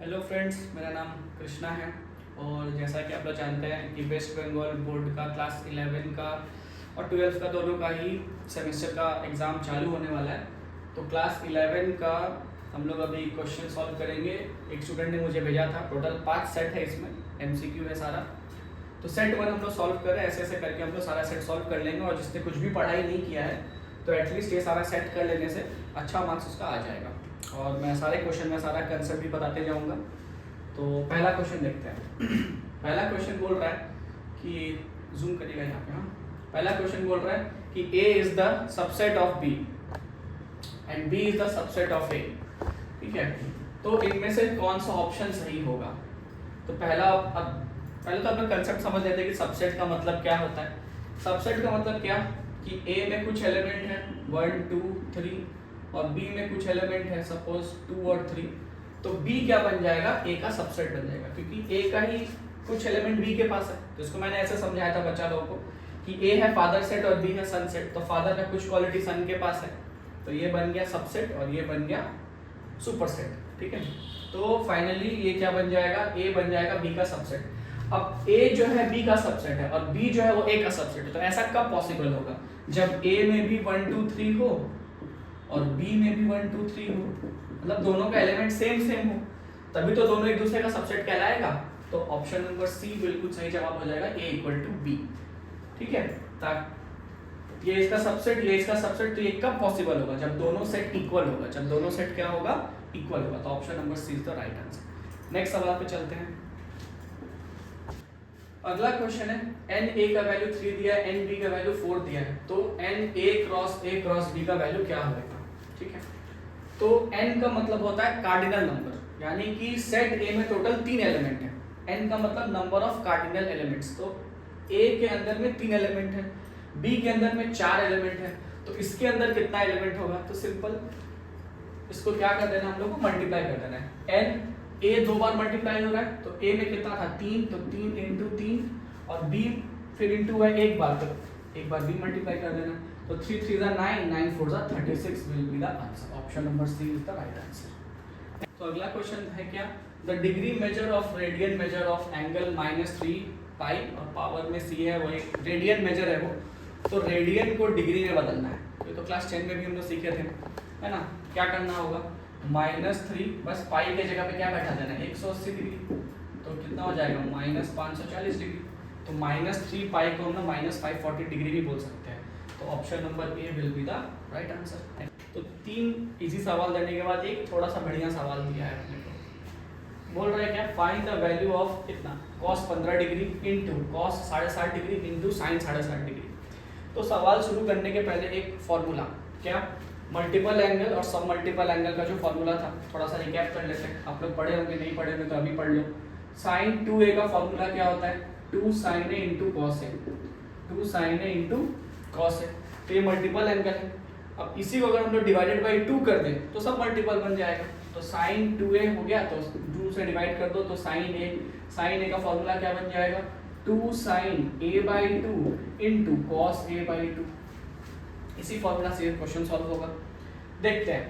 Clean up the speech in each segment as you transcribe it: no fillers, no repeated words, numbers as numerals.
Hello friends, मेरा नाम कृष्णा है। और जैसा कि आप लोग जानते हैं कि वेस्ट बंगाल बोर्ड का क्लास 11 का और 12th का दोनों का ही सेमेस्टर का एग्ज़ाम चालू होने वाला है। तो क्लास 11 का हम लोग अभी क्वेश्चन सॉल्व करेंगे। एक स्टूडेंट ने मुझे भेजा था, टोटल 5 सेट है, इसमें MCQ है सारा। तो सेट 1 हम लोग सॉल्व कर रहे हैं, ऐसे ऐसे करके हम लोग सारा सेट सॉल्व कर लेंगे। और जिसने कुछ भी पढ़ाई नहीं किया है तो एटलीस्ट ये सारा सेट कर लेने से अच्छा मार्क्स उसका आ जाएगा। और मैं सारे क्वेश्चन में सारा कंसेप्ट भी बताते जाऊंगा। तो पहला क्वेश्चन देखते हैं। पहला क्वेश्चन बोल रहा है कि जूम करिएगा यहाँ पे। हाँ, पहला क्वेश्चन बोल रहा है कि A is the subset of B and B is the subset of A। ठीक है, तो इनमें से कौन सा ऑप्शन सही होगा? तो पहले तो अपना कंसेप्ट समझ लेते हैं कि सबसेट का मतलब क्या होता है। सबसेट का मतलब क्या कि A में कुछ एलिमेंट है 1 2 3 और B में कुछ एलिमेंट है सपोज 2 और 3। तो B क्या बन जाएगा? A का सबसेट बन जाएगा, क्योंकि A का ही कुछ एलिमेंट B के पास है। तो इसको मैंने ऐसे समझाया था बच्चा लोगों को कि A है फादर सेट और B है सन सेट। तो फादर का कुछ क्वालिटी सन के पास है, तो ये बन गया सबसेट और ये बन गया सुपर सेट। ठीक है, तो फाइनली ये क्या बन जाएगा? A बन जाएगा B का सबसेट। अब A जो है B का सबसेट है और B जो है वो A का सबसेट है। तो ऐसा कब पॉसिबल होगा? जब A में भी 1 2 3 हो और B में भी 1 2 3 हो, मतलब दोनों का एलिमेंट सेम हो, तभी तो दोनों एक दूसरे का सबसेट कहलाएगा। तो ऑप्शन नंबर सी बिल्कुल सही जवाब हो जाएगा, A इक्वल टू B। ठीक है, ये इसका सबसेट, ये इसका सबसेट। तो ये कब पॉसिबल होगा? जब दोनों सेट इक्वल होगा। जब दोनों सेट क्या होगा? इक्वल होगा। तो option number C is the right answer. Next सवाल पे चलते हैं। अगला क्वेश्चन है, एन ए का वैल्यू 3 दिया है, एन बी का वैल्यू 4 दिया है। तो एन ए क्रॉस बी का वैल्यू क्या होगा? ठीक है, तो एन का मतलब होता है कार्डिनल नंबर, यानी कि सेट ए में टोटल 3 एलिमेंट है। एन का मतलब नंबर ऑफ कार्डिनल एलिमेंट्स। तो ए के अंदर में 3 एलिमेंट है, बी के अंदर में 4 एलिमेंट है। तो इसके अंदर कितना एलिमेंट होगा? तो सिंपल इसको क्या कर देना, हम लोग को मल्टीप्लाई कर देना है। एन ए 2 बार मल्टीप्लाई हो रहा है, तो ए में कितना था? 3, तो 3 इंटू 3 और बी फिर इंटू है एक बार, तो एक बार बी मल्टीप्लाई कर देना। तो 3 3 9 9 4 36 will be the answer. Option number C is the right answer. तो अगला क्वेश्चन है क्या? The degree measure of radian measure of angle -3 pi और पावर में सी है, वो एक रेडियन मेजर है वो। तो रेडियन को डिग्री में बदलना है। ये तो क्लास 10 में भी हम लोग सीखे थे, है ना? क्या करना होगा? -3, बस पाई के जगह पे क्या बैठा देना है? 180 डिग्री। तो कितना हो जाएगा? -540 डिग्री। तो -3 पाई को हम लोग -540 डिग्री भी बोल सकते हैं। तो option number A will be the right answer. तो 3 इजी सवाल देने के बाद एक थोड़ा सा बढ़िया सवाल दिया है अपने को। बोल रहा है क्या? फाइंड द वैल्यू ऑफ कितना? cos 15 degree into cos 60 degree into sin 60 degree. तो सवाल शुरू करने के पहले एक फॉर्मूला, क्या? मल्टीपल एंगल और सब मल्टीपल एंगल का जो फॉर्मूला था, थोड़ा सा रिकैप कर लेते हैं। आप लोग पढ़े होंगे, नहीं पढ़े होंगे तो अभी पढ़ लो। sin 2a का फॉर्मूला क्या होता है? 2 sin a into cos a, 2 sin a into cos a। तो ये मल्टीपल एंगल है। अब इसी को अगर हम लोग डिवाइडेड बाई 2 कर दें तो सब मल्टीपल बन जाएगा। तो sin 2a हो गया, तो 2 से डिवाइड कर दो तो sin a का फॉर्मूला क्या बन जाएगा? 2 sin a/2 into cos a/2। इसी फॉर्मूला से क्वेश्चन सॉल्व होगा। देखते हैं,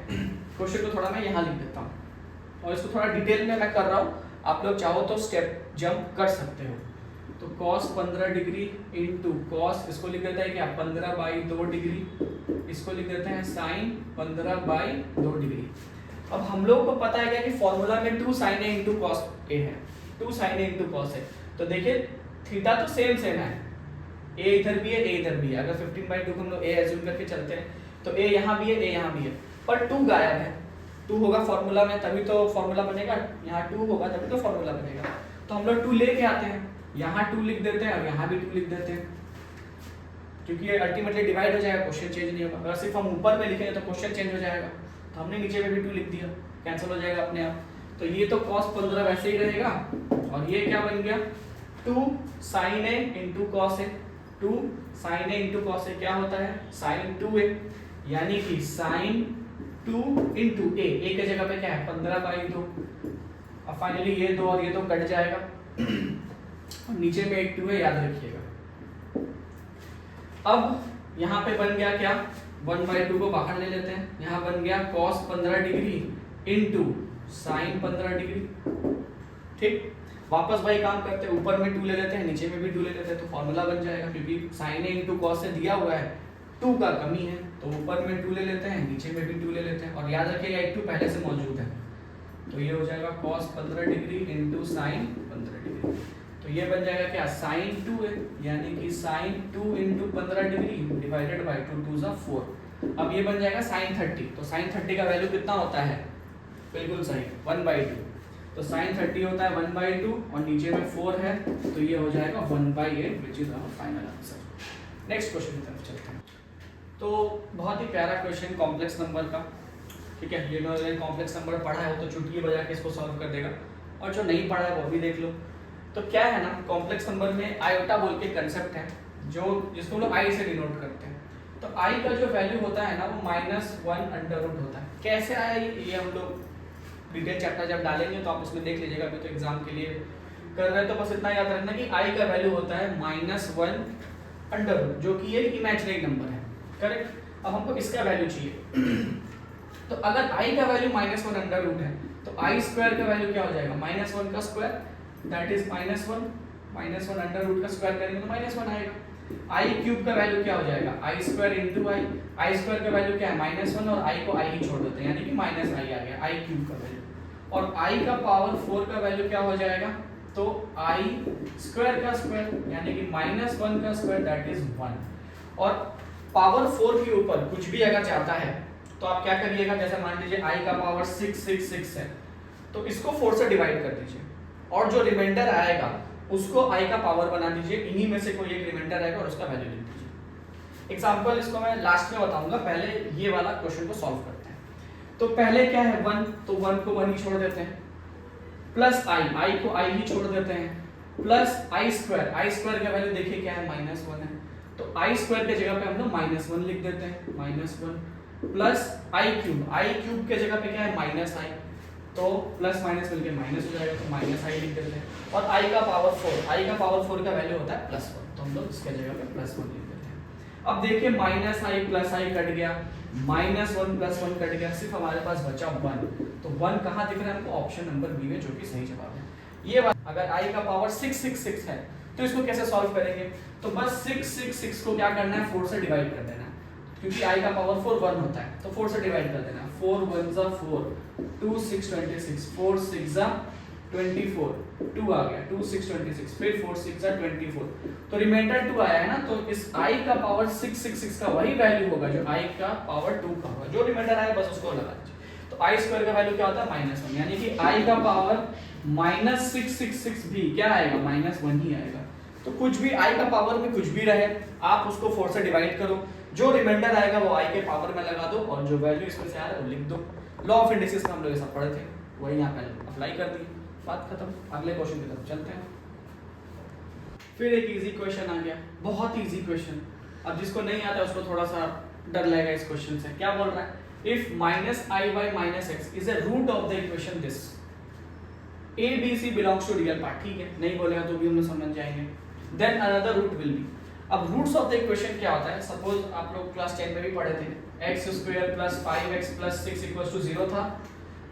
क्वेश्चन को थोड़ा मैं यहाँ लिख देता हूँ और इसको थोड़ा डिटेल में मैं कर रहा हूँ। आप लोग चाहो तो स्टेप जंप कर सकते हो। तो cos 15 डिग्री इंटू cos, इसको लिख देते हैं क्या? 15/2 डिग्री। इसको लिख देते हैं sin 15/2 डिग्री। अब हम लोग को पता है क्या कि फॉर्मूला में 2 sin a into cos a है, 2 sin a into cos a। तो देखिए थीटा तो सेम है, a इधर भी है, a इधर भी है। अगर 15/2 को हम लोग a एज्यूम करके चलते हैं तो a यहाँ भी है, a यहाँ भी है, पर 2 गायब है। 2 होगा फॉर्मूला में तभी तो फॉर्मूला बनेगा, यहाँ 2 होगा तभी तो फॉर्मूला बनेगा। तो हम लोग 2 लेके आते हैं, यहाँ 2 लिख देते हैं और यहाँ भी 2 लिख देते हैं, क्योंकि ये अल्टीमेटली डिवाइड हो जाएगा, क्वेश्चन चेंज नहीं होगा। अगर सिर्फ हम ऊपर में लिखेंगे तो क्वेश्चन चेंज हो जाएगा। तो हमने नीचे में भी 2 लिख दिया, कैंसिल हो जाएगा अपने आप। तो ये तो cos 15 वैसे ही रहेगा और ये क्या बन गया? 2 sin a into cos a। 2 sin a into cos a क्या होता है? sin 2a, यानी कि sin 2 इंटू a के जगह पे क्या है? 15/2। अब फाइनली ये 2 और ये 2 कट जाएगा और नीचे में एक 2 है, याद रखिएगा। अब यहाँ पे बन गया क्या? 1/2 को बाहर ले लेते हैं, यहाँ बन गया cos 15 degree into sine 15 degree. ठीक, वापस भाई काम करते हैं, ऊपर में 2 ले लेते हैं, नीचे में भी 2 ले लेते हैं, तो फॉर्मूला बन जाएगा, क्योंकि साइन ए इंटू कॉस से दिया हुआ है, 2 का कमी है, तो ऊपर में 2 ले लेते हैं, नीचे में भी 2 ले लेते हैं, और याद रखिएगा एक 2 पहले से मौजूद है, तो ये हो जाएगा cos 15 degree into sine 15 degree. तो ये बन जाएगा क्या, साइन 2 है, यानी कि sine 2 into 15 degree divided by 2, 2 ज़ा 4। अब ये बन जाएगा साइन 30, तो साइन 30 का वैल्यू कितना होता है, बिल्कुल सही 1/2, तो साइन 30 होता है 1/2, और नीचे में 4 है, तो ये हो जाएगा 1/8, which is our final answer. Next question की तरफ चलते हैं। तो बहुत ही प्यारा क्वेश्चन कॉम्प्लेक्स नंबर का, ठीक है, ये मैंने कॉम्प्लेक्स नंबर पढ़ा है वो तो चुटकी बजा के इसको सॉल्व कर देगा, और जो नहीं पढ़ा है वो भी देख लो। तो क्या है ना, कॉम्प्लेक्स नंबर में आयोटा बोल के कंसेप्ट है, जो जिसको लोग आई से डिनोट करते हैं। तो आई का जो वैल्यू होता है ना, वो -1 होता है। कैसे आया ये हम लोग डिटेल चैप्टर जब डालेंगे तो आप उसमें देख लीजिएगा, अभी तो एग्जाम के लिए कर रहे हैं, तो बस इतना याद रखना कि आई का वैल्यू होता है -1 जो कि एक इमेजिनरी नंबर है, करेक्ट। अब हमको इसका वैल्यू चाहिए तो अगर आई का वैल्यू -1 है, तो आई स्क्वायर का वैल्यू क्या हो जाएगा, -1 का स्क्वायर, दैट इज -1 -1 का स्क्वायर करेंगे तो -1 आएगा। आई क्यूब का वैल्यू क्या हो जाएगा, आई स्क्वायर इंटू आई, आई स्क्वायर का वैल्यू क्या है -1, और आई को आई ही छोड़ देते हैं, यानी कि -i आ गया, आई क्यूब का वैल्यू। और आई का पावर 4 का वैल्यू क्या हो जाएगा, तो आई स्क्वायर का स्क्वायर, यानी कि -1 का स्क्वायर, दैट इज 1। और पावर 4 के ऊपर कुछ भी अगर जाता है तो आप क्या करिएगा, जैसे मान लीजिए आई का पावर 666 है, तो इसको 4 से डिवाइड कर दीजिए, और जो रिमाइंडर आएगा उसको आई का पावर बना दीजिए, इन्हीं में से कोई एक रिमाइंडर आएगा और उसका वैल्यू लिख दीजिए। एग्जांपल इसको मैं लास्ट में बताऊंगा, पहले ये वाला क्वेश्चन को सॉल्व करते हैं। तो पहले क्या है 1, तो 1 को 1 ही छोड़ देते हैं, प्लस आई को आई ही छोड़ देते हैं, प्लस आई स्क्वायर का वैल्यू देखिए क्या है, -1 है, तो आई स्क्वायर के जगह पे हम लोग -1 लिख देते हैं, -1 प्लस आई क्यूब के जगह पे क्या है, -i, तो प्लस माइनस मिलके माइनस हो जाएगा, तो -i लिख देते हैं। और आई का पावर 4 का वैल्यू होता है +1, तो हम लोग इसके जगह पे +1 लिख देते हैं। अब देखिए -i प्लस i कट गया, -1 प्लस 1 कट गया, सिर्फ हमारे पास बचा 1, तो 1 कहाँ दिख रहा है हमको, ऑप्शन नंबर बी में, जो कि सही जवाब है। ये अगर i का पावर 666 है तो इसको कैसे सॉल्व करेंगे, तो बस 666 को क्या करना है, 4 से डिवाइड कर देना है, क्योंकि i का पावर 4 1 होता है, तो 4 से डिवाइड कर देना, 4 1 ज़ा 4, 2 6 26, 4 6 ज़ा 24, 2 आ गया, 2 6 26, फिर 4 6 ज़ा 24, तो रिमाइंडर 2 आया है ना, तो इस i का पावर 666 का वही वैल्यू होगा जो i का पावर 2 का होगा, जो रिमाइंडर आया बस उसको लगा दीजिए। तो i स्क्वायर का वैल्यू क्या होता है, -1, यानी कि i का पावर -666 भी क्या आएगा, -1 ही आएगा। तो कुछ भी i का पावर में कुछ भी रहे, आप उसको 4 से डिवाइड करो, जो रिमाइंडर आएगा वो i के पावर में लगा दो, और जो वैल्यू इसमें से आ रहा है वो लिख दो। लॉ ऑफ इंडिसेस का हम लोग ऐसा पढ़े थे, वही यहाँ पे अप्लाई कर दी, बात खत्म। अगले क्वेश्चन की तरफ चलते हैं। फिर एक इजी क्वेश्चन आ गया, बहुत इजी क्वेश्चन। अब जिसको नहीं आता उसको थोड़ा सा डर लगेगा इस क्वेश्चन से। क्या बोल रहा है, if -i/- x is a root of the equation this, a b c belongs to real part, ठीक है, नहीं बोलेगा तो भी हम लोग समझ जाएंगे, then another root will be. अब रूट्स ऑफ द इक्वेशन क्या होता है, सपोज आप लोग क्लास 10 में भी पढ़े थे, x² + 5x + 6 = 0 था,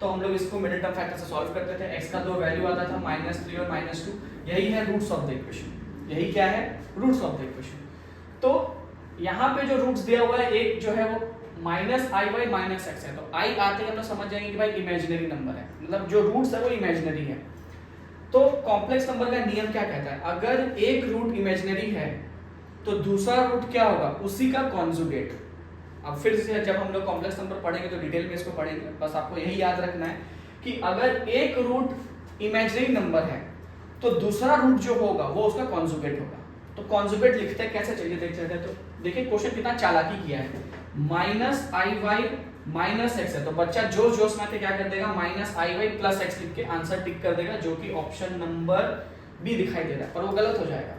तो हम लोग इसको मिडिल टर्म फैक्टर से सॉल्व करते थे, x का 2 वैल्यू आता था, -3 और -2, यही है रूट्स ऑफ द इक्वेशन, यही क्या है, रूट्स ऑफ द इक्वेशन। तो यहाँ पे जो रूट्स दिया हुआ है, एक जो है वो -i/-x है, तो i आते ही हम लोग समझ जाएंगे कि भाई इमेजिनरी नंबर है, मतलब जो रूट्स है वो इमेजिनरी है। तो कॉम्प्लेक्स नंबर का नियम क्या कहता है, अगर एक रूट इमेजिनरी है तो दूसरा रूट क्या होगा, उसी का कॉन्जुगेट। अब फिर से जब हम लोग कॉम्प्लेक्स नंबर पढ़ेंगे तो डिटेल में इसको पढ़ेंगे, बस आपको यही याद रखना है कि अगर एक रूट इमेजिनरी नंबर है तो दूसरा रूट जो होगा वो उसका कॉन्जुगेट होगा। तो कॉन्जुगेट लिखते हैं कैसे, चलिए देख लेते हैं। तो देखिए क्वेश्चन कितना चालाकी किया है, -i/-x है, तो बच्चा जो जोश में आके क्या कर देगा, -i/+ x लिख के आंसर टिक कर देगा, जो कि ऑप्शन नंबर बी दिखाई दे रहा है, पर वो गलत हो जाएगा।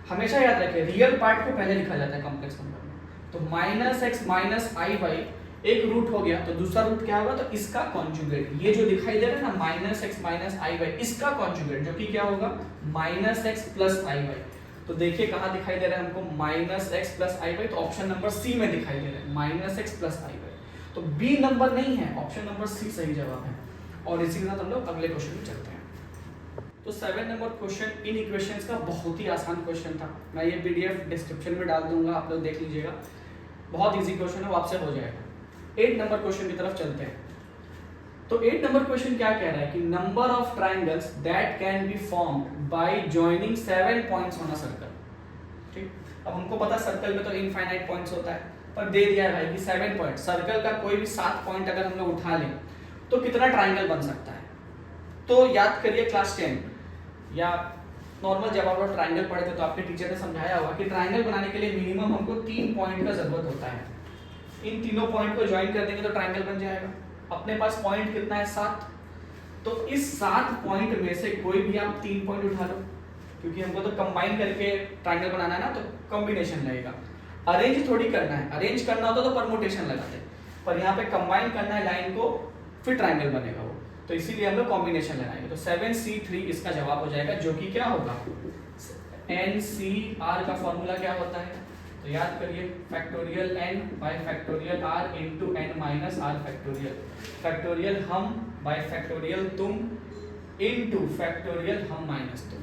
हमेशा याद रखिए रियल पार्ट को पहले लिखा जाता है कॉम्प्लेक्स नंबर में, तो -x - i/, एक रूट हो गया, तो दूसरा रूट क्या होगा, तो इसका कॉन्जुगेट, ये जो दिखाई दे रहा है ना -x - i/, इसका कॉन्जुगेट, जो कि क्या होगा, -x + i/। तो देखिए कहाँ दिखाई दे रहा है हमको, -x + i/, तो ऑप्शन नंबर सी में दिखाई दे रहा है -x + i/। तो बी नंबर नहीं है, ऑप्शन नंबर सी सही जवाब है। और इसी के साथ हम लोग अगले क्वेश्चन में चलते हैं। तो 7 नंबर क्वेश्चन इन इक्वेशंस का बहुत ही आसान क्वेश्चन था। मैं ये पीडीएफ डिस्क्रिप्शन में डाल दूंगा, आप लोग देख लीजिएगा, बहुत इजी क्वेश्चन है, वो आपसे हो जाएगा। 8 नंबर क्वेश्चन की तरफ चलते हैं। तो 8 नंबर क्वेश्चन क्या कह रहा है कि number of triangles that can be formed by joining 7 points on a circle. ठीक, अब हमको पता सर्कल में तो इनफाइनाइट पॉइंट्स होता है, पर दे दिया है भाई कि 7 पॉइंट, सर्कल का कोई भी 7 पॉइंट अगर हम लोग उठा लें तो कितना ट्राइंगल बन सकता है। तो याद करिए क्लास 10 या नॉर्मल जब आप लोग ट्राइंगल पढ़े थे तो आपके टीचर ने समझाया होगा कि ट्राइंगल बनाने के लिए मिनिमम हमको 3 पॉइंट का जरूरत होता है। इन तीनों पॉइंट को ज्वाइन कर देंगे तो ट्राइंगल बन जाएगा। अपने पास पॉइंट कितना है 7, तो इस 7 पॉइंट में से कोई भी आप 3 पॉइंट उठा लो, क्योंकि हमको तो कंबाइन करके ट्राइंगल बनाना है ना, तो कॉम्बिनेशन लगेगा। अरेंज थोड़ी करना है, अरेंज करना होता तो परमुटेशन लगाते, पर यहाँ पे कंबाइन करना है लाइन को, फिर ट्राइंगल बनेगा वो, तो इसीलिए हम लोग कॉम्बिनेशन लगाएंगे। तो 7C3 इसका जवाब हो जाएगा, जो कि क्या होगा NCR का फॉर्मूला क्या होता है, तो याद करिए factorial n bye factorial r into n minus r factorial, factorial हम बाय फैक्टोरियल तुम इनटू फैक्टोरियल हम माइनस तुम।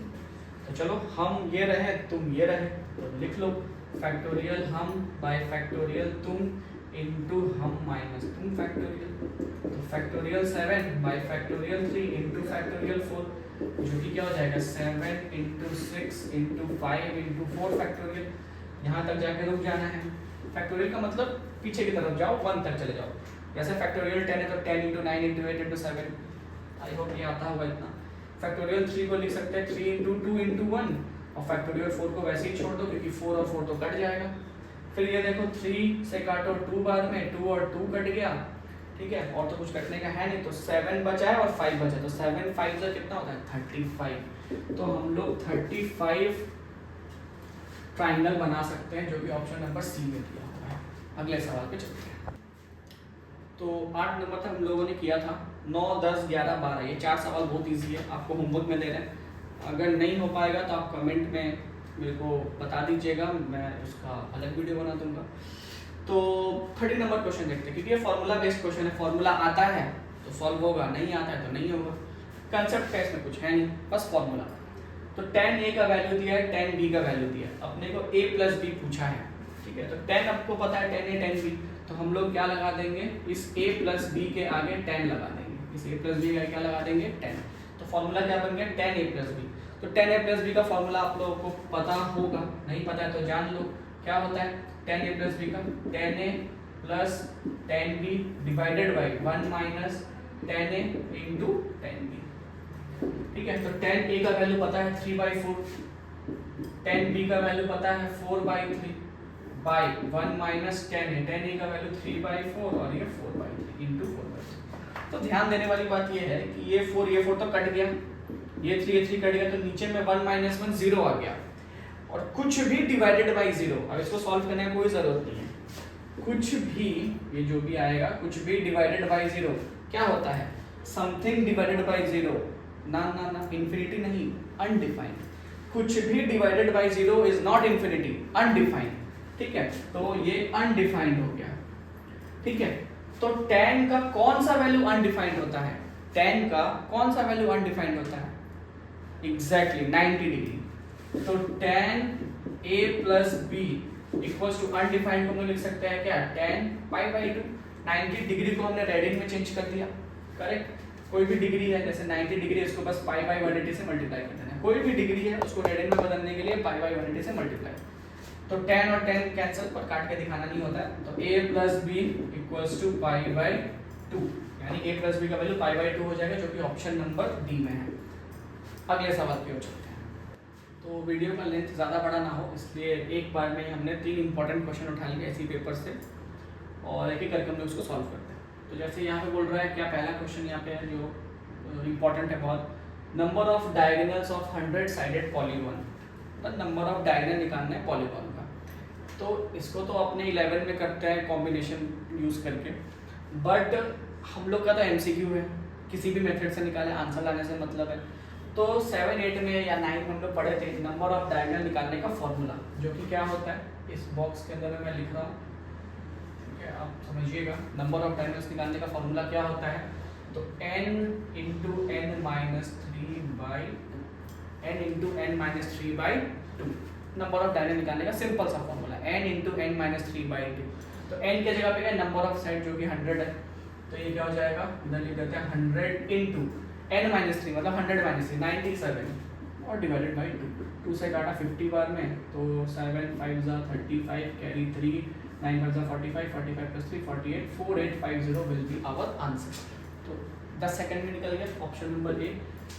तो चलो हम ये रहे तुम ये रहे, तो लिख लो फैक्टोरियल हम बाय फैक्टोरियल तुम इनटू हम माइनस तुम फैक्टोरियल। तो factorial 7 bye factorial 3 into factorial 4, जो कि क्या हो जाएगा 7 इंटू 6 इंटू 5 इंटू 4 फैक्टोरियल। यहाँ तक जाके रुक जाना है। फैक्टोरियल का मतलब पीछे की तरफ जाओ, 1 तक चले जाओ। जैसे फैक्टोरियल 10 है तो 10 into 9 into 8 into 7, I hope ये आता होगा इतना। फैक्टोरियल 3 को लिख सकते हैं 3 इंटू 2 इंटू 1, और फैक्टोरियल 4 को वैसे ही छोड़ दो क्योंकि 4 और 4 तो कट जाएगा। फिर ये देखो 3 से काटो 2 बार में, 2 और 2 कट गया, ठीक है, और तो कुछ कटने का है नहीं, तो 7 बचा है और 5 बचा, तो 7 5 से कितना होता है 35। तो हम लोग 35 ट्राइंगल बना सकते हैं, जो कि ऑप्शन नंबर सी में दिया हुआ है। अगले सवाल पे चलते हैं। तो 8 नंबर तक हम लोगों ने किया था, 9 10 11 12 ये 4 सवाल बहुत इजी है, आपको होमवर्क में दे रहे हैं। अगर नहीं हो पाएगा तो आप कमेंट में मेरे को बता दीजिएगा, मैं उसका अलग वीडियो बना दूंगा। तो 30 नंबर क्वेश्चन देखते हैं, क्योंकि ये फॉर्मूला बेस्ड क्वेश्चन है, फॉर्मूला आता है तो सॉल्व होगा, नहीं आता है तो नहीं होगा। कंसेप्ट का इसमें कुछ है नहीं, बस फॉर्मूला। तो tan a का वैल्यू दिया है, tan b का वैल्यू दिया है, अपने को a प्लस b पूछा है, ठीक है। तो tan आपको पता है tan a tan b, तो हम लोग क्या लगा देंगे, इस a प्लस b के आगे tan लगा देंगे, इस a प्लस b के आगे क्या लगा देंगे tan। तो फॉर्मूला क्या बन गया tan a प्लस b। तो tan a प्लस b का फॉर्मूला आप लोगों को पता होगा, नहीं पता है तो जान लो क्या होता है tan a प्लस b का, tan a plus tan b divided by 1 minus tan a into tan b, ठीक है। तो tan a का वैल्यू पता है 3/4, tan b का वैल्यू पता है 4/3 by 1 minus tan a, tan a का वैल्यू 3/4 और ये 4/3 इंटू 4/3। तो ध्यान देने वाली बात ये है कि ये 4 तो कट गया, ये 3 कट गया, तो नीचे में 1 माइनस 1 0 आ गया, और कुछ भी डिवाइडेड बाई 0। अब इसको सॉल्व करने की कोई जरूरत नहीं है, कुछ भी ये जो भी आएगा कुछ भी डिवाइडेड बाई 0 क्या होता है, समथिंग डिवाइडेड बाई 0, ना ना ना इंफिनिटी नहीं, अनडिफाइंड। कुछ भी divided by 0 is not infinity, undefined, ठीक है। तो ये अनडिफाइंड हो गया, ठीक है। तो tan का कौन सा वैल्यू अनडिफाइंड होता है, tan का कौन सा वैल्यू अनडिफाइंड होता है, एग्जैक्टली 90 डिग्री। तो tan a plus b equals to undefined को हम लिख सकते हैं क्या, tan π/2। 90 डिग्री को हमने रेडियन में चेंज कर दिया, करेक्ट। कोई भी डिग्री है, जैसे 90 डिग्री है, इसको बस π/180 से मल्टीप्लाई कर देना है। कोई भी डिग्री है उसको रेडियन में बदलने के लिए π/180 से मल्टीप्लाई। तो tan और tan कैंसिल, पर काट के दिखाना नहीं होता है। तो a plus b equals to π/2, यानी a प्लस b का वैल्यू π/2 हो जाएगा, जो कि ऑप्शन नंबर डी में है। अगले सवाल की ओर चलते हैं। तो वीडियो का लेंथ ज़्यादा बड़ा ना हो, इसलिए एक बार में हमने 3 इंपॉर्टेंट क्वेश्चन उठा लिए इसी पेपर से, और एक एक करके हम लोग उसको सॉल्व करते हैं। तो जैसे यहाँ पे बोल रहा है, क्या पहला क्वेश्चन यहाँ पे है जो इंपॉर्टेंट है बहुत, number of diagonals of 100 sided polygon, मतलब नंबर ऑफ डायगोनल निकालना है पॉलीगॉन का। तो इसको तो अपने 11 में करते हैं कॉम्बिनेशन यूज़ करके, बट हम लोग का तो MCQ है, किसी भी मेथड से निकाले आंसर लाने से मतलब है। तो 7 8 में या 9 में हम लोग पढ़े थे नंबर ऑफ डायगोनल निकालने का फॉर्मूला, जो कि क्या होता है, इस बॉक्स के अंदर में मैं लिख रहा हूँ, ठीक है, आप समझिएगा। नंबर ऑफ डायगोनल्स निकालने का फॉर्मूला क्या होता है, तो n into N minus three by n into N minus three by two number of dynamic निकालने का सिंपल सा formula n into N minus three by two. तो n के जगह पे क्या नंबर ऑफ साइड जो कि 100 है, तो ये क्या हो जाएगा इधर लिख देते हैं 100 इंटू n माइनस थ्री मतलब 100 माइनस थ्री 97 और डिवाइडेड बाई 2 से काटा 50 बार में तो 7 5 जा 35 कैरी 3 9 5 जा 45 45 plus 3 48 4850 will be our answer. तो 10 सेकंड में निकल गया ऑप्शन नंबर ए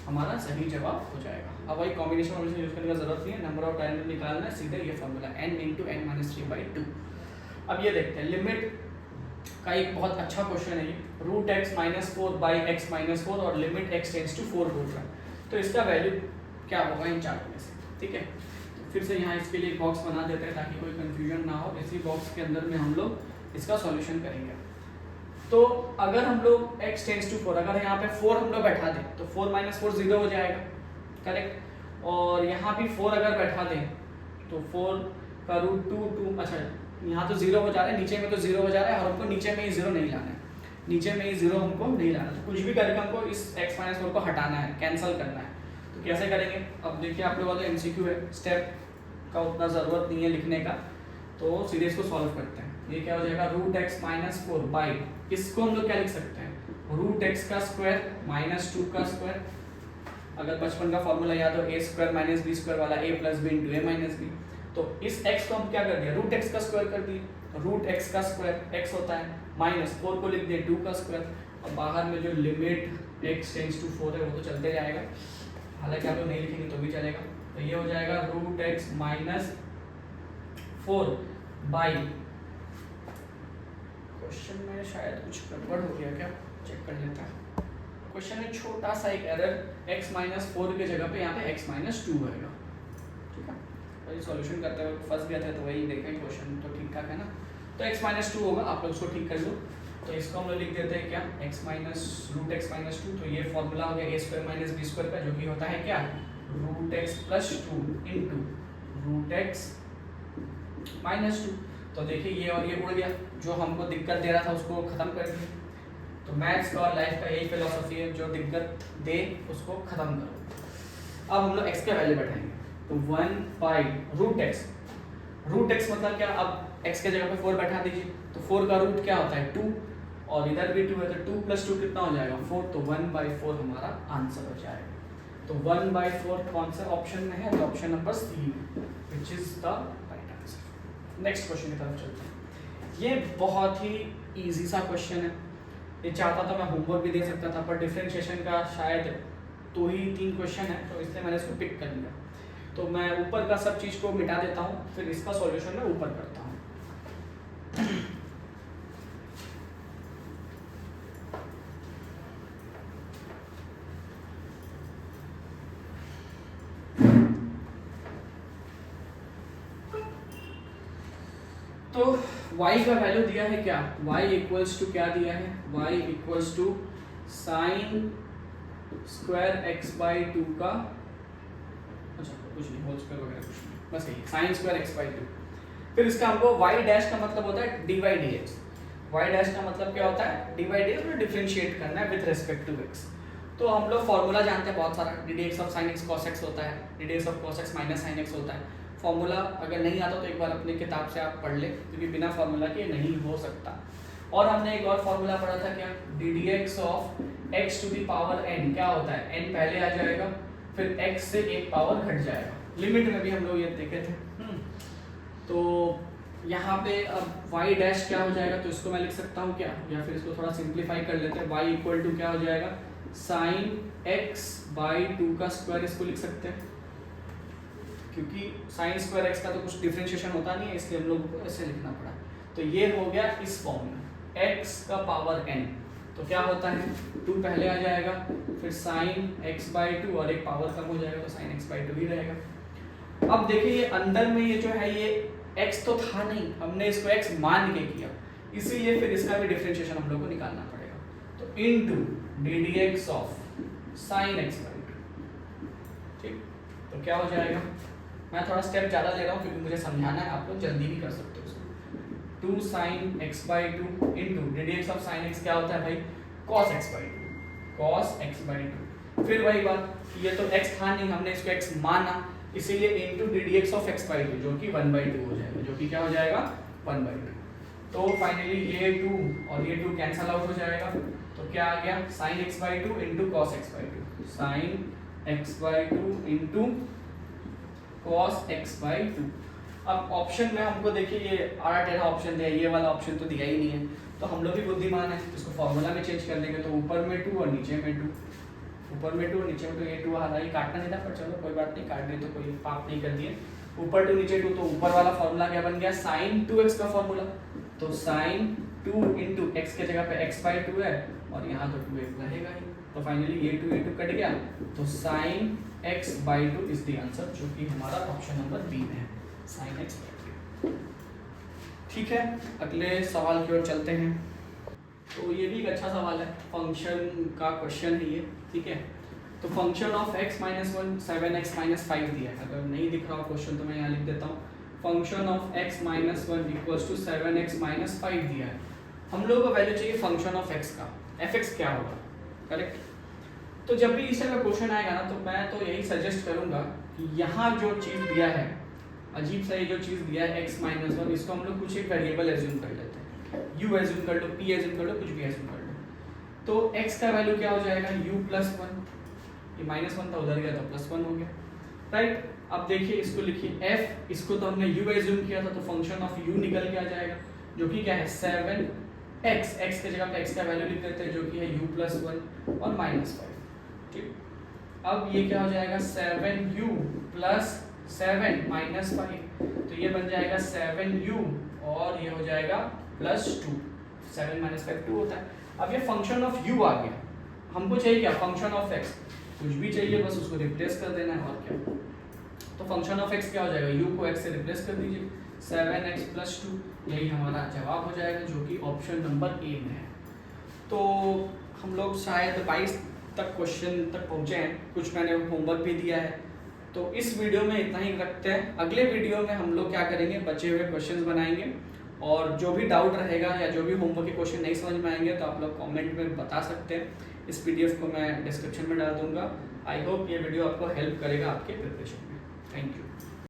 हमारा सही जवाब हो जाएगा। अब वही कॉम्बिनेशन ऑपरेशन यूज करने का जरूरत नहीं है, नंबर ऑफ डायनेमिक निकालना है सीधे ये formula n into N minus three by two. अब ये देखते हैं लिमिट का एक बहुत अच्छा क्वेश्चन है ये, root X minus four by X minus four और लिमिट एक्स टेंड्स टू 4 बोल रहा है। तो इसका वैल्यू क्या होगा इन चारों में से, ठीक है। तो फिर से यहाँ इसके लिए एक बॉक्स बना देते हैं ताकि कोई कंफ्यूजन ना हो। इसी बॉक्स के अंदर में हम लोग इसका सॉल्यूशन करेंगे। तो अगर हम लोग x टेंड्स टू 4 अगर यहाँ पे 4 हम लोग बैठा दें तो 4 माइनस 4 0 हो जाएगा, करेक्ट। और यहाँ भी 4 अगर बैठा दें तो 4 का रूट 2 अच्छा यहाँ तो 0 हो जा रहा है, नीचे में तो 0 हो जा रहा है और हमको नीचे में ही 0 नहीं लाना है, नीचे में ही 0 हमको नहीं लाना। तो कुछ भी करके हमको इस x माइनस 4 को हटाना है, कैंसिल करना है। तो कैसे करेंगे, अब देखिए आप लोगों का MCQ है, स्टेप का उतना ज़रूरत नहीं है लिखने का, तो सीधे इसको सॉल्व करते हैं। ये क्या हो जाएगा रूट एक्स माइनस 4 बाई, इसको हम लोग क्या लिख सकते हैं रूट एक्स का स्क्वायर माइनस 2 का स्क्वायर। अगर बचपन का फॉर्मूला याद हो ए स्क्वायर माइनस बी स्क्वायर वाला, ए प्लस बी इंटू ए माइनस बी। तो इस x को हम क्या कर दिया रूट एक्स का स्क्वायर कर दिए, रूट एक्स का स्क्वायर x होता है माइनस 4 को लिख दिया 2 का स्क्वायर। और बाहर में जो लिमिट x टेंड्स टू 4 है वो तो चलते जाएगा, हालांकि आप लोग नहीं लिखेंगे तो भी चलेगा। तो ये हो जाएगा root X minus 4 by, question में शायद कुछ गड़बड़ हो गया क्या, चेक कर लेते हैं। क्वेश्चन में छोटा सा एक एरर, x माइनस 4 के जगह पे यहाँ पे x माइनस 2 होगा, ठीक है। वही सॉल्यूशन करते हुए फंस गया था तो वही देखें क्वेश्चन तो ठीक ठाक है ना। तो x माइनस 2 होगा, आप लोग उसको ठीक कर लो। तो इसको हम लोग लिख देते हैं क्या x minus root X minus 2। तो ये फॉर्मूला हो गया A square minus B square का, जो कि होता है क्या root X plus 2 into root X minus 2। तो देखिए ये और ये उड़ गया, जो हमको दिक्कत दे रहा था उसको खत्म कर दिया। तो मैथ्स का और लाइफ का यही फिलोसफी है, जो दिक्कत दे उसको खत्म करो। अब हम लोग x का वैल्यू बैठाएंगे, तो 1 बाई रूट एक्स मतलब क्या, अब x के जगह पे 4 बैठा दीजिए। तो 4 का रूट क्या होता है 2 और इधर भी 2 है, तो 2 प्लस 2 कितना हो जाएगा 4। तो 1/4 हमारा आंसर हो जाएगा। तो 1/4 कौन सा ऑप्शन में है, तो option number C which is the right answer. Next question की तरफ चलते हैं। ये बहुत ही इजी सा क्वेश्चन है, ये चाहता था मैं होमवर्क भी दे सकता था, पर डिफरेंशिएशन का शायद 2 ही 3 क्वेश्चन है, तो इसलिए मैंने इसको पिक कर लिया। तो मैं ऊपर का सब चीज़ को मिटा देता हूँ, फिर इसका सॉल्यूशन मैं ऊपर करता हूँ। तो y का वैल्यू दिया है क्या, y इक्वल्स टू क्या दिया है, y equals to sine square x by 2 का, अच्छा कुछ नहीं होल स्क्वायर वगैरह कुछ नहीं, बस यही साइन स्क्वायर x बाई 2। फिर इसका हमको y डैश का मतलब होता है dy dx, y डैश का मतलब क्या होता है dy dx, और डिफरेंशिएट करना है विद रिस्पेक्ट टू x। तो हम लोग फॉर्मूला जानते हैं बहुत सारा, ddx of sin x cos x होता है, ddx of cos x minus sin x होता है। फॉर्मूला अगर नहीं आता तो एक बार अपनी किताब से आप पढ़ ले, क्योंकि बिना फॉर्मूला के नहीं हो सकता। और हमने एक और फॉर्मूला पढ़ा था क्या, ddx of x to the power n क्या होता है, n पहले आ जाएगा फिर x से एक पावर घट जाएगा, लिमिट में भी हम लोग ये देखे थे। तो यहाँ पे अब y डैश क्या हो जाएगा, तो इसको मैं लिख सकता हूँ क्या, या फिर इसको थोड़ा सिंप्लीफाई कर लेते हैं। y इक्वल टू क्या हो जाएगा साइन x बाई 2 का स्क्वायर, इसको लिख सकते हैं, क्योंकि साइन स्क्वायर x का तो कुछ डिफरेंशिएशन होता नहीं है, इसलिए हम लोग को ऐसे लिखना पड़ा। तो ये हो गया इस फॉर्म में x का पावर n, तो क्या होता है 2 पहले आ जाएगा, फिर साइन x बाई 2 और एक पावर कम हो जाएगा, तो साइन x बाई 2 ही रहेगा। अब देखिए ये अंदर में ये जो है ये x तो था नहीं, हमने इसको x मान के किया, इसीलिए फिर इसका भी डिफरेंशिएशन हम लोग को निकालना पड़ेगा। तो into ddx of sine x by 2, ठीक। तो क्या हो जाएगा, मैं थोड़ा स्टेप ज़्यादा ले रहा हूँ क्योंकि मुझे समझाना है, आप लोग जल्दी भी कर सकते हो उसको। 2 sine x by 2 into ddx of sine x क्या होता है भाई cos x by 2, cos x by 2। फिर वही बात, ये तो x था नहीं, हमने इसको x माना, इसीलिए into D D x of x by two, जो कि 1/2 हो जाएगा, जो कि क्या हो जाएगा 1/2। तो फाइनली ये 2 और ये 2 कैंसल आउट हो जाएगा, तो क्या आ गया sin x by 2 into cos x by two, sine x by two into cos x by two. अब ऑप्शन में हमको देखिए ये आड़ा टेढ़ा ऑप्शन दिया, ये वाला ऑप्शन तो दिया ही नहीं है, तो हम लोग भी बुद्धिमान है, इसको फॉर्मूला में चेंज कर देंगे। तो ऊपर में 2 और नीचे में 2, ऊपर में 2 नीचे में 2, ये 2 हालांकि काटना नहीं था, पर चलो कोई बात नहीं, काट दिए तो कोई पाप नहीं कर दिए। ऊपर 2 नीचे 2, तो ऊपर वाला फॉर्मूला क्या बन गया sin 2x का फॉर्मूला, तो sin 2 इंटू एक्स के जगह पे x बाई 2 है और यहाँ तो 2 रहेगा ही, तो फाइनली ये 2 कट गया, तो sin x by 2 is the answer, जो कि हमारा ऑप्शन नंबर बी में है, sin x बाई 2। ठीक है, अगले सवाल की ओर चलते हैं। तो ये भी एक अच्छा सवाल है, फंक्शन का क्वेश्चन है ये, ठीक है। तो function of x minus 1 7x minus 5 दिया है, अगर नहीं दिख रहा क्वेश्चन तो मैं यहाँ लिख देता हूँ, function of x minus 1 equals to 7x minus 5 दिया है। हम लोग को वैल्यू चाहिए फंक्शन ऑफ x का, fx क्या होगा, करेक्ट। तो जब भी इस तरह का क्वेश्चन आएगा ना, तो मैं तो यही सजेस्ट करूँगा कि यहाँ जो चीज़ दिया है, अजीब सा ये जो चीज़ दिया है x माइनस 1, इसको हम लोग कुछ एक वेरिएबल एज्यूम कर लेते हैं, u एज्यूम कर लो, p एज्यूम कर लो, कुछ भी एज्यूम कर लो। तो x का वैल्यू क्या हो जाएगा u प्लस 1, ये -1 था उधर गया तो +1 हो गया, राइट। अब देखिए इसको लिखिए f, इसको तो हमने u एज्यूम किया था, तो फंक्शन ऑफ u निकल के आ जाएगा, जो कि क्या है 7x, x के जगह पे x का वैल्यू लिख देते हैं, जो कि है u प्लस 1 और -5, ठीक। अब ये क्या हो जाएगा 7u प्लस 7 माइनस 5, तो ये बन जाएगा 7u और ये हो जाएगा +2, 7 माइनस 5 2 होता है। अब ये फंक्शन ऑफ u आ गया, हमको चाहिए क्या फंक्शन ऑफ x, कुछ भी चाहिए बस उसको रिप्लेस कर देना है और क्या। तो फंक्शन ऑफ x क्या हो जाएगा, u को x से रिप्लेस कर दीजिए, 7x + 2, यही हमारा जवाब हो जाएगा, जो कि ऑप्शन नंबर ए में है। तो हम लोग शायद 22 तक क्वेश्चन तक पहुँचे हैं, कुछ मैंने होमवर्क भी दिया है। तो इस वीडियो में इतना ही रखते हैं, अगले वीडियो में हम लोग क्या करेंगे, बचे हुए क्वेश्चंस बनाएंगे, और जो भी डाउट रहेगा या जो भी होमवर्क के क्वेश्चन नहीं समझ में आएंगे तो आप लोग कमेंट में बता सकते हैं। इस पीडीएफ को मैं डिस्क्रिप्शन में डाल दूंगा। आई होप ये वीडियो आपको हेल्प करेगा आपके प्रिपरेशन में। Thank you.